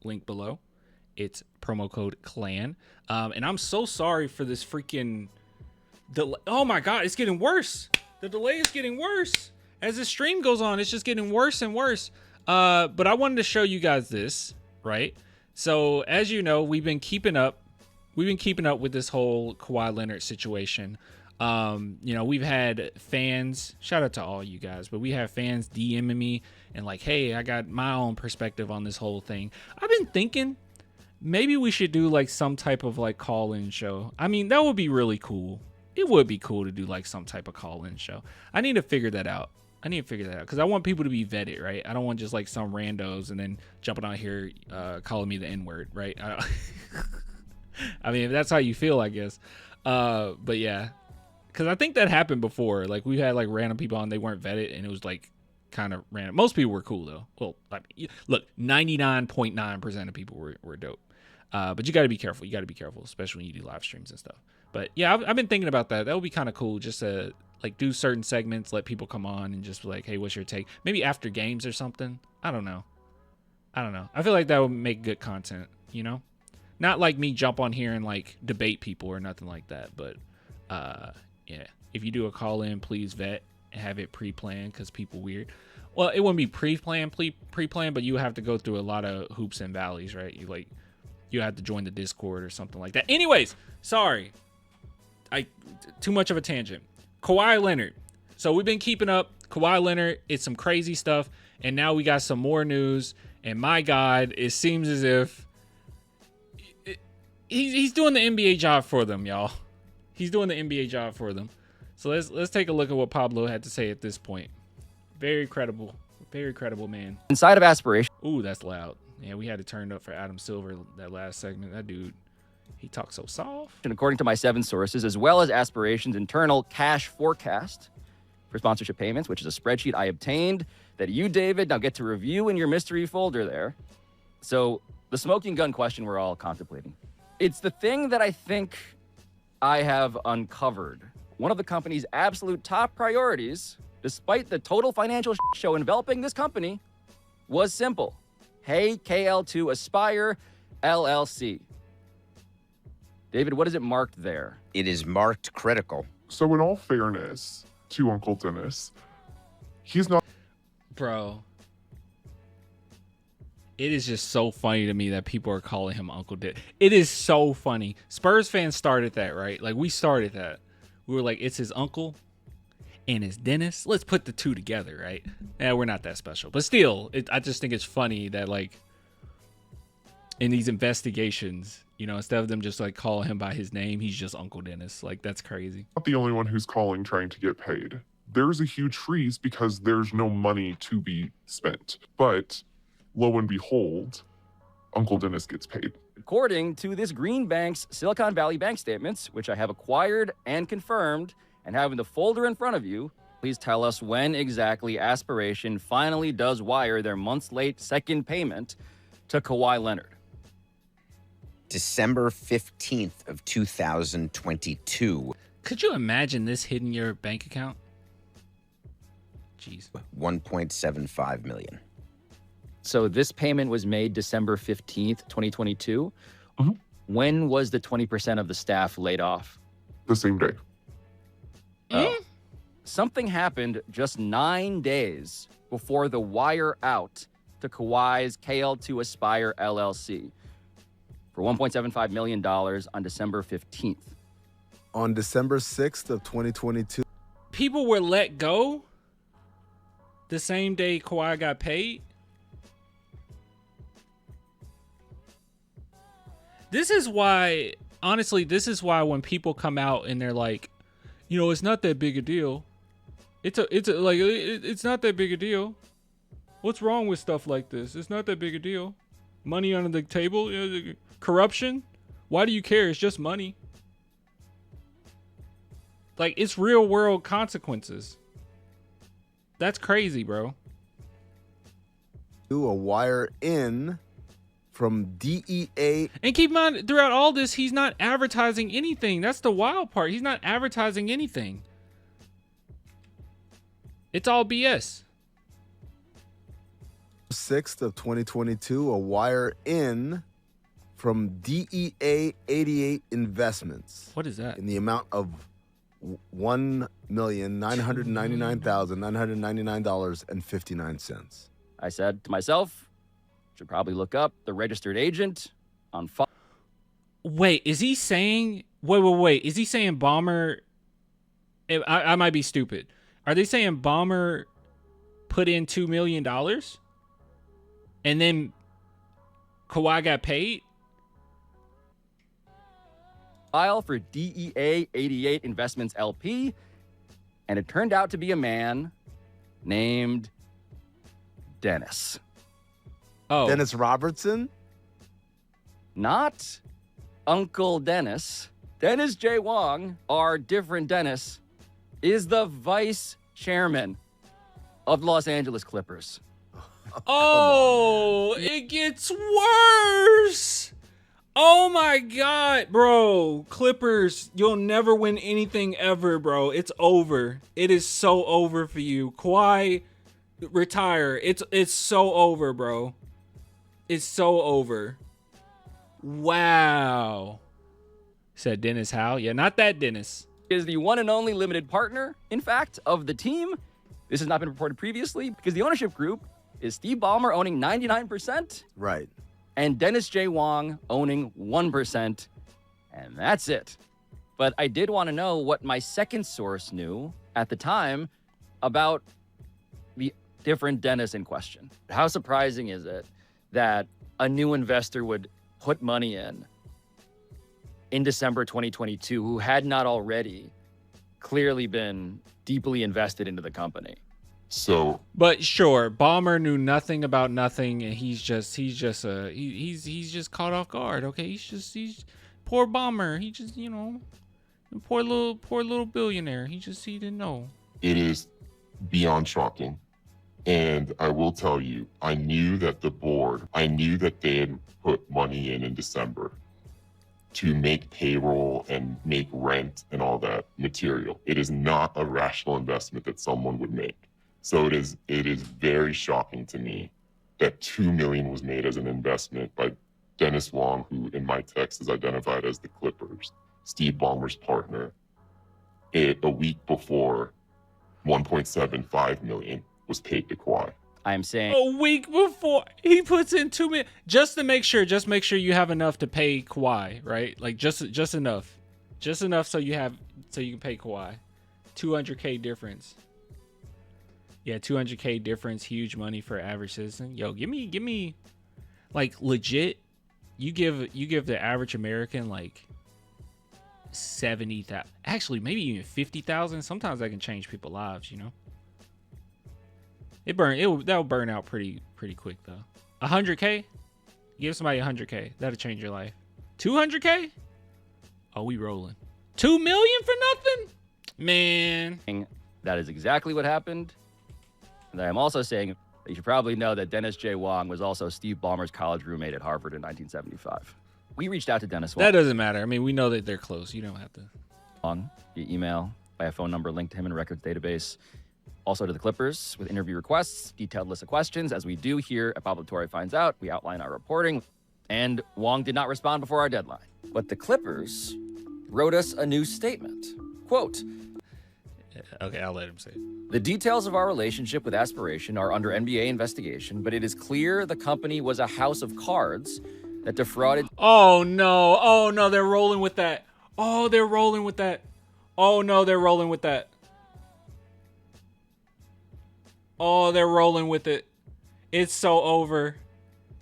link below. It's promo code CLAN. And I'm so sorry for this freaking delay. Oh my God, it's getting worse. The delay is getting worse. As the stream goes on, it's just getting worse and worse. But I wanted to show you guys this, right? So as you know, we've been keeping up with this whole Kawhi Leonard situation. We've had fans, shout out to all you guys, but we have fans DMing me and like, hey, I got my own perspective on this whole thing. I've been thinking maybe we should do like some type of like call-in show. I mean, that would be really cool. It would be cool to do like some type of call-in show. I need to figure that out because I want people to be vetted, right? I don't want just like some randos and then jumping out here calling me the N-word, right? I mean, if that's how you feel, I guess. But yeah, because I think that happened before. Like we had like random people on, they weren't vetted, and it was like kind of random. Most people were cool though. Well, I mean, look, 99.9% of people were dope. But you got to be careful. You got to be careful, especially when you do live streams and stuff. But yeah, I've been thinking about that. That would be kind of cool, just to like do certain segments, let people come on and just be like, hey, what's your take? Maybe after games or something. I don't know. I feel like that would make good content, you know? Not like me jump on here and like debate people or nothing like that. But yeah, if you do a call in, please vet and have it pre-planned, because people weird. Well, it wouldn't be pre-planned, but you have to go through a lot of hoops and valleys, right? You have to join the Discord or something like that. Anyways, sorry. Too much of a tangent. Kawhi Leonard. So we've been keeping up. Kawhi Leonard, it's some crazy stuff. And now we got some more news. And my God, it seems as if he's doing the NBA job for them, y'all. He's doing the NBA job for them. So let's take a look at what Pablo had to say at this point. Very credible man. Inside of aspiration. Ooh, that's loud. Yeah, we had to turn it up for Adam Silver that last segment. That dude, he talks so soft. And according to my 7 sources, as well as Aspiration's internal cash forecast for sponsorship payments, which is a spreadsheet I obtained that you, David, now get to review in your mystery folder there. So the smoking gun question we're all contemplating. It's the thing that I think I have uncovered. One of the company's absolute top priorities, despite the total financial show enveloping this company, was simple. Hey, KL2 Aspire LLC. David, what is it marked there? It is marked critical. So in all fairness to Uncle Dennis, he's not... Bro. It is just so funny to me that people are calling him Uncle Dennis. It is so funny. Spurs fans started that, right? Like, we started that. We were like, it's his uncle and his Dennis. Let's put the two together, right? Yeah, we're not that special. But still, I just think it's funny that, like, in these investigations, you know, instead of them just, like, calling him by his name, he's just Uncle Dennis. Like, that's crazy. Not the only one who's calling trying to get paid. There's a huge freeze because there's no money to be spent. But lo and behold, Uncle Dennis gets paid. According to this Green Bank's Silicon Valley bank statements, which I have acquired and confirmed and have in the folder in front of you, please tell us when exactly Aspiration finally does wire their months late second payment to Kawhi Leonard. December 15th of 2022. Could you imagine this hitting your bank account? Jeez. 1.75 million. So this payment was made December 15th, 2022. Mm-hmm. When was the 20% of the staff laid off? The same day. Oh. Something happened just 9 days before the wire out to Kawhi's KL2 Aspire LLC for $1.75 million on December 15th. On December 6th of 2022. People were let go the same day Kawhi got paid. This is why, honestly, when people come out and they're like, you know, it's not that big a deal. It's not that big a deal. What's wrong with stuff like this? It's not that big a deal. Money under the table, corruption. Why do you care? It's just money. Like, it's real world consequences. That's crazy, bro. Do a wire in from DEA. And keep in mind, throughout all this, he's not advertising anything. That's the wild part. He's not advertising anything. It's all BS. 6th of 2022, a wire in from DEA 88 Investments What is that? in the amount of $1,999,999.59. I said to myself, should probably look up the registered agent on file. Wait, is he saying? Wait. Is he saying Bomber? I might be stupid. Are they saying Bomber put in $2 million and then Kawhi got paid? File for DEA 88 Investments LP, and it turned out to be a man named Dennis. Oh, Dennis Robertson? Not Uncle Dennis. Dennis J. Wong, our different Dennis, is the vice chairman of the Los Angeles Clippers. Oh, it gets worse. Oh my God, bro. Clippers, you'll never win anything ever, bro. It's over. It is so over for you. Kawhi, retire. It's so over, bro. It's so over. Wow. Said Dennis Howe. Yeah, not that Dennis. Is the one and only limited partner, in fact, of the team. This has not been reported previously because the ownership group is Steve Ballmer owning 99%. Right. And Dennis J. Wong owning 1%, and that's it. But I did want to know what my second source knew at the time about the different Dennis in question. How surprising is it that a new investor would put money in December 2022 who had not already clearly been deeply invested into the company? So But sure, Ballmer knew nothing about nothing, and he's just caught off guard. Okay, he's poor Ballmer. He just, poor little billionaire. He didn't know. it is beyond shocking. And I will tell you, I knew that they had put money in December to make payroll and make rent and all that material. It is not a rational investment that someone would make. So it is very shocking to me that $2 million was made as an investment by Dennis Wong, who in my text is identified as the Clippers, Steve Ballmer's partner, a week before $1.75 million was paid to Kawhi. I am saying A week before he puts in $2 million, just make sure you have enough to pay Kawhi, right? Like just enough so you can pay Kawhi. $200K difference. Yeah, $200K difference, huge money for average citizen. Yo, give me, like legit. You give the average American like 70,000, actually maybe even 50,000. Sometimes that can change people's lives, That'll burn out pretty quick though. 100K, give somebody 100K, that'll change your life. 200K, oh, we rolling. 2 million for nothing, man. that is exactly what happened. And I am also saying that you should probably know that Dennis J. Wong was also Steve Ballmer's college roommate at Harvard in 1975. We reached out to Dennis Wong. That doesn't matter. I mean, we know that they're close. You don't have to. Via email, by a phone number linked to him in a records database. Also to the Clippers with interview requests, detailed list of questions. As we do here at Pablo Torre Finds Out, we outline our reporting. And Wong did not respond before our deadline. But the Clippers wrote us a new statement. Quote, Okay, I'll let him say it. the details of our relationship with Aspiration are under NBA investigation, but it is clear the company was a house of cards that defrauded. Oh no, they're rolling with that. Oh, they're rolling with that. Oh no, they're rolling with that. Oh, they're rolling with it. It's so over.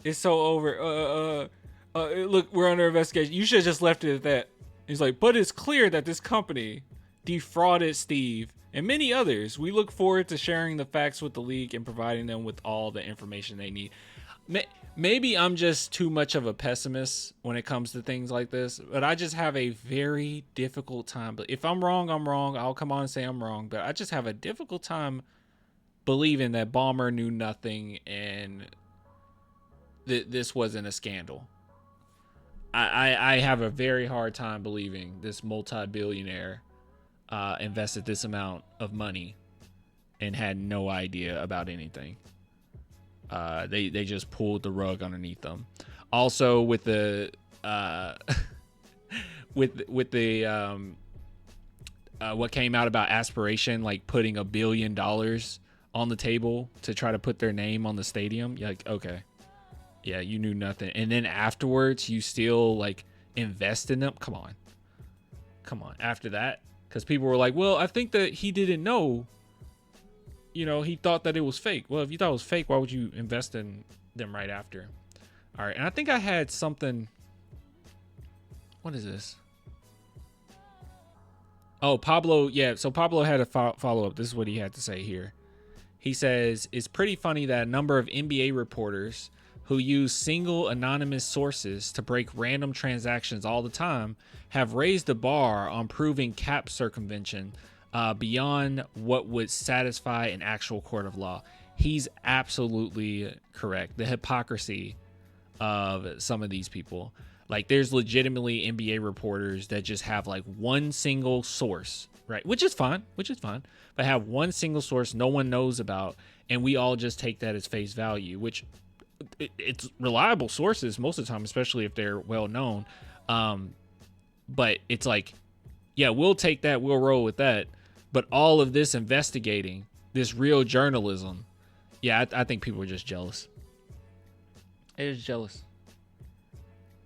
It's so over. Look, we're under investigation. You should have just left it at that. He's like, but it's clear that this company defrauded Steve and many others. We look forward to sharing the facts with the league and providing them with all the information they need. Maybe I'm just too much of a pessimist when it comes to things like this, but I just have a very difficult time. But if I'm wrong, I'm wrong. I'll come on and say I'm wrong, but I just have a difficult time believing that Ballmer knew nothing and this wasn't a scandal. I have a very hard time believing this multi-billionaire invested this amount of money and had no idea about anything. They just pulled the rug underneath them. Also with the with the what came out about aspiration, like putting $1 billion on the table to try to put their name on the stadium. You're like, okay, yeah, you knew nothing, and then afterwards you still like invest in them. Come on. After that, because people were like, well, I think that he didn't know. He thought that it was fake. Well, if you thought it was fake, why would you invest in them right after? All right, and I think I had something. What is this? Oh, Pablo. Yeah, so Pablo had a follow-up. This is what he had to say here. He says, it's pretty funny that a number of NBA reporters who use single anonymous sources to break random transactions all the time have raised the bar on proving cap circumvention beyond what would satisfy an actual court of law. He's absolutely correct. The hypocrisy of some of these people. Like, there's legitimately NBA reporters that just have like one single source, right? Which is fine, but have one single source no one knows about, and we all just take that as face value, which it's reliable sources most of the time, especially if they're well known. But it's like, yeah, we'll take that, we'll roll with that. But all of this investigating, this real journalism, yeah, I think people are just jealous. They're just jealous.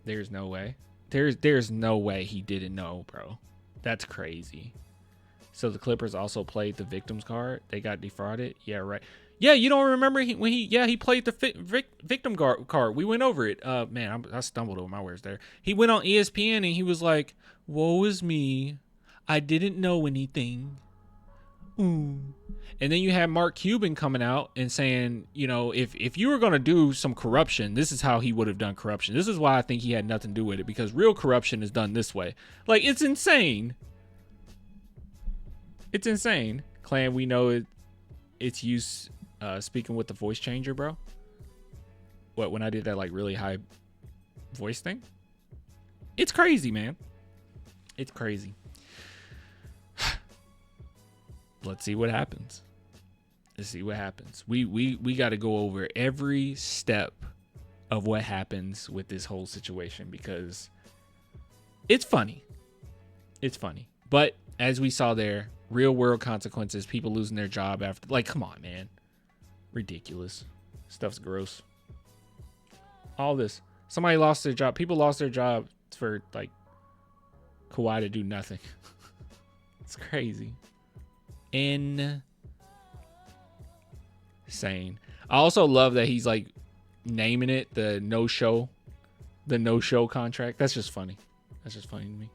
There's no way. There's no way he didn't know, bro. That's crazy. So the Clippers also played the victims card. They got defrauded. Yeah, right. Yeah, you don't remember when he played the victim card. We went over it. Man, I stumbled over my words there. He went on ESPN and he was like, "Woe is me. I didn't know anything." Ooh. And then you had Mark Cuban coming out and saying, if you were going to do some corruption, this is how he would have done corruption. This is why I think he had nothing to do with it, because real corruption is done this way. Like, it's insane. It's insane. Clan, we know it's use speaking with the voice changer, bro. What, when I did that like really high voice thing? It's crazy, man. It's crazy. Let's see what happens. We got to go over every step of what happens with this whole situation, because it's funny. But as we saw there, real world consequences, people losing their job after, like, come on, man. Ridiculous. Stuff's gross. All this. Somebody lost their job. People lost their job for like Kawhi to do nothing. It's crazy. Insane. I also love that he's like naming it the no-show contract. That's just funny. To me.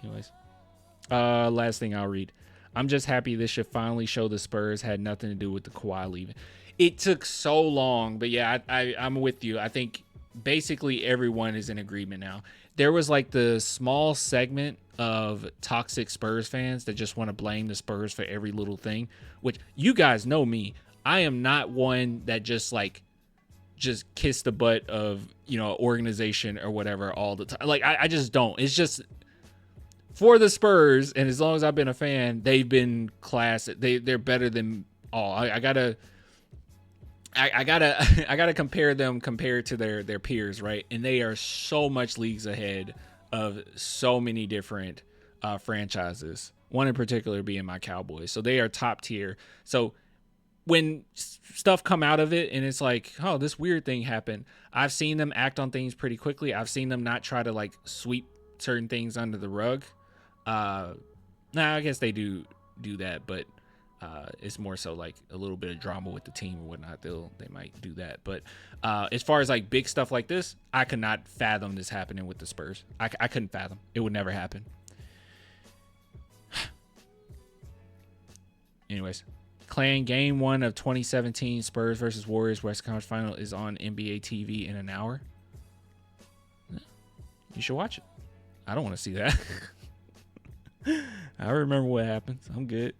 Anyways, last thing I'll read. I'm just happy this should finally show the Spurs had nothing to do with the Kawhi leaving. It took so long, but yeah, I'm with you. I think basically everyone is in agreement now. There was like the small segment of toxic Spurs fans that just want to blame the Spurs for every little thing, which you guys know me. I am not one that just kiss the butt of, organization or whatever all the time. Like, I just don't. It's just for the Spurs, and as long as I've been a fan, they've been class. They're better than all. I gotta compare them compared to their peers, right? And they are so much leagues ahead of so many different franchises. One in particular being my Cowboys. So they are top tier. So when stuff come out of it and it's like, oh, this weird thing happened, I've seen them act on things pretty quickly. I've seen them not try to like sweep certain things under the rug. I guess they do that, but it's more so like a little bit of drama with the team or whatnot. They might do that. But as far as like big stuff like this, I could not fathom this happening with the Spurs. I couldn't fathom. It would never happen. Anyways, Clan, game 1 of 2017 Spurs versus Warriors West Conference Final is on NBA TV in an hour. You should watch it. I don't want to see that. I remember what happens. I'm good.